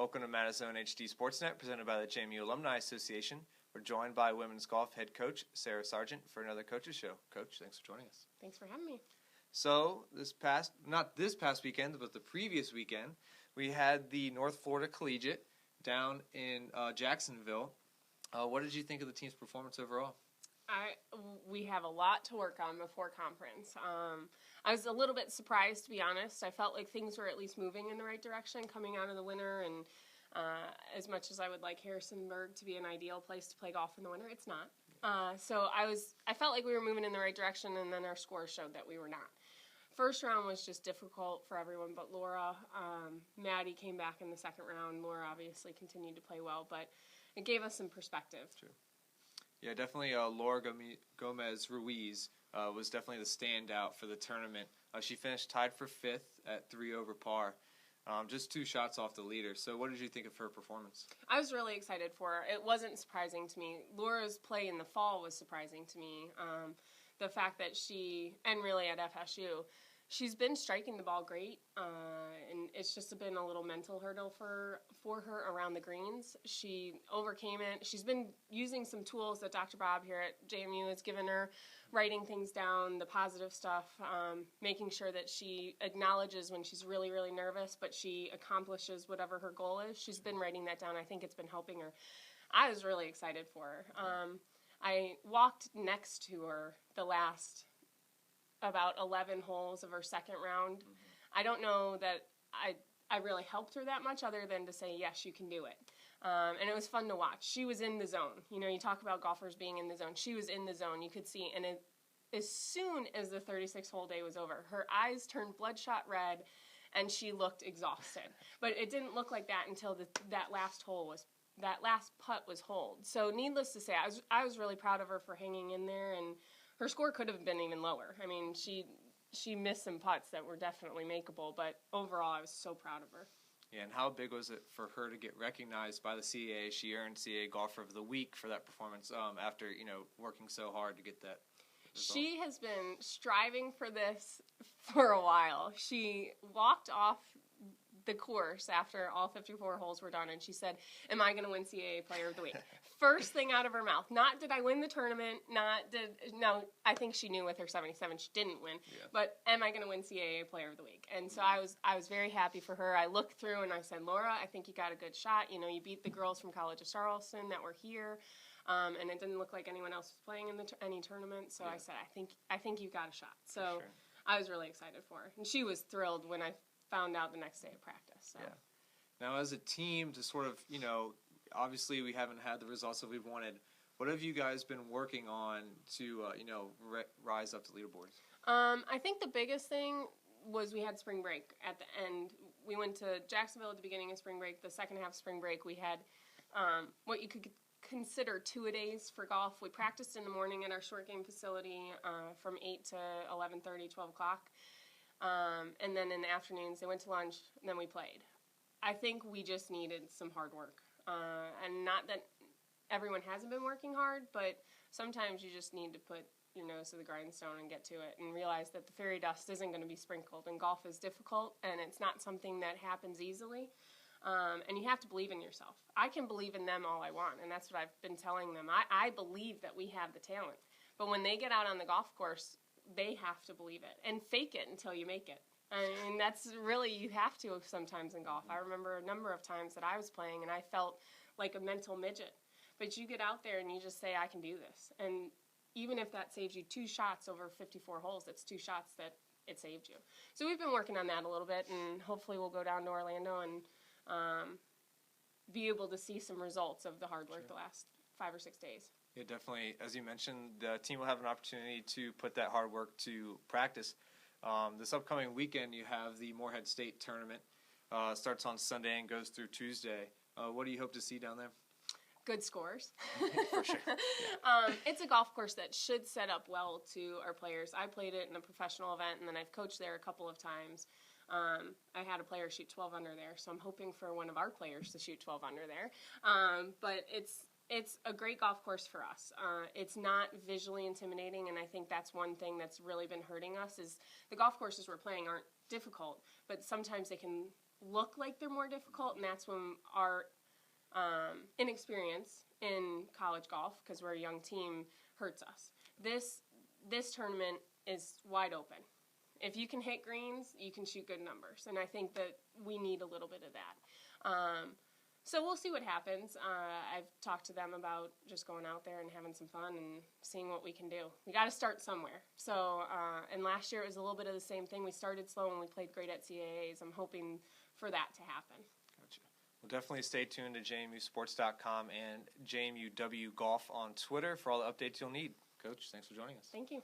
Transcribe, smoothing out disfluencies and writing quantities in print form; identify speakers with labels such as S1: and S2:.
S1: Welcome to Madison HD Sportsnet, presented by the JMU Alumni Association. We're joined by women's golf head coach Sarah Sargent for another Coaches Show. Coach, thanks for joining us.
S2: Thanks for having me.
S1: So, not this past weekend, but the previous weekend, we had the North Florida Collegiate down in Jacksonville. What did you think of the team's performance overall?
S2: We have a lot to work on before conference. I was a little bit surprised, to be honest. I felt like things were at least moving in the right direction coming out of the winter, and as much as I would like Harrisonburg to be an ideal place to play golf in the winter, it's not. So I felt like we were moving in the right direction, and then our scores showed that we were not. First round was just difficult for everyone but Laura. Maddie came back in the second round. Laura obviously continued to play well, but it gave us some perspective.
S1: True. Yeah, definitely Laura Gomez-Ruiz was definitely the standout for the tournament. She finished tied for fifth at 3 over par, just 2 shots off the leader. So what did you think of her performance?
S2: I was really excited for her. It wasn't surprising to me. Laura's play in the fall was surprising to me. The fact that and really at FSU, she's been striking the ball great, and it's just been a little mental hurdle for her around the greens. She overcame it. She's been using some tools that Dr. Bob here at JMU has given her, writing things down, the positive stuff, making sure that she acknowledges when she's really, really nervous, but she accomplishes whatever her goal is. She's been writing that down. I think it's been helping her. I was really excited for her. I walked next to her the last about 11 holes of her second round. I don't know that I really helped her that much other than to say, yes, you can do it. And it was fun to watch. She was in the zone. You know, you talk about golfers being in the zone. She was in the zone. You could see. And as soon as the 36-hole day was over, her eyes turned bloodshot red, and she looked exhausted. But it didn't look like that until that last putt was holed. So needless to say, I was really proud of her for hanging in there, and her score could have been even lower. I mean, she missed some putts that were definitely makeable, but overall I was so proud of her.
S1: Yeah, and how big was it for her to get recognized by the CAA? She earned CAA Golfer of the Week for that performance after, working so hard to get that result.
S2: She has been striving for this for a while. She walked off the course after all 54 holes were done, and she said, am I going to win CAA Player of the Week? First thing out of her mouth. Not did I win the tournament, no, I think she knew with her 77 she didn't win, but am I going to win CAA Player of the Week? And so I was very happy for her. I looked through and I said, Laura, I think you got a good shot. You beat the girls from College of Charleston that were here, and it didn't look like anyone else was playing in any tournament, so I said, I think you got a shot. So
S1: sure.
S2: I was really excited for her, and she was thrilled when I found out the next day of practice. So.
S1: Yeah. Now, as a team, to sort of, obviously we haven't had the results that we wanted. What have you guys been working on to, rise up to leaderboards?
S2: I think the biggest thing was we had spring break at the end. We went to Jacksonville at the beginning of spring break. The second half of spring break, we had what you could consider 2-a-days for golf. We practiced in the morning at our short game facility from 8 to 11:30, 12 o'clock. And then in the afternoons, they went to lunch, and then we played. I think we just needed some hard work. And not that everyone hasn't been working hard, but sometimes you just need to put your nose to the grindstone and get to it and realize that the fairy dust isn't going to be sprinkled, and golf is difficult, and it's not something that happens easily. And you have to believe in yourself. I can believe in them all I want, and that's what I've been telling them. I believe that we have the talent. But when they get out on the golf course, they have to believe it and fake it until you make it. I mean, that's really, you have to sometimes in golf. I remember a number of times that I was playing and I felt like a mental midget. But you get out there and you just say, I can do this. And even if that saves you 2 shots over 54 holes, it's 2 shots that it saved you. So we've been working on that a little bit, and hopefully we'll go down to Orlando and be able to see some results of the hard work the last 5 or 6 days.
S1: Yeah, definitely. As you mentioned, the team will have an opportunity to put that hard work to practice. This upcoming weekend, you have the Morhead State tournament. Starts on Sunday and goes through Tuesday. What do you hope to see down there?
S2: Good scores.
S1: For sure.
S2: Yeah. It's a golf course that should set up well to our players. I played it in a professional event, and then I've coached there a couple of times. I had a player shoot 12 under there, so I'm hoping for one of our players to shoot 12 under there. But it's a great golf course for us. It's not visually intimidating, and I think that's one thing that's really been hurting us is the golf courses we're playing aren't difficult, but sometimes they can look like they're more difficult, and that's when our inexperience in college golf, because we're a young team, hurts us. This tournament is wide open. If you can hit greens, you can shoot good numbers, and I think that we need a little bit of that. So we'll see what happens. I've talked to them about just going out there and having some fun and seeing what we can do. We got to start somewhere. So, and last year it was a little bit of the same thing. We started slow and we played great at CAAs. I'm hoping for that to happen.
S1: Gotcha. Well, definitely stay tuned to JMUsports.com and JMU WGolf on Twitter for all the updates you'll need. Coach, thanks for joining us.
S2: Thank you.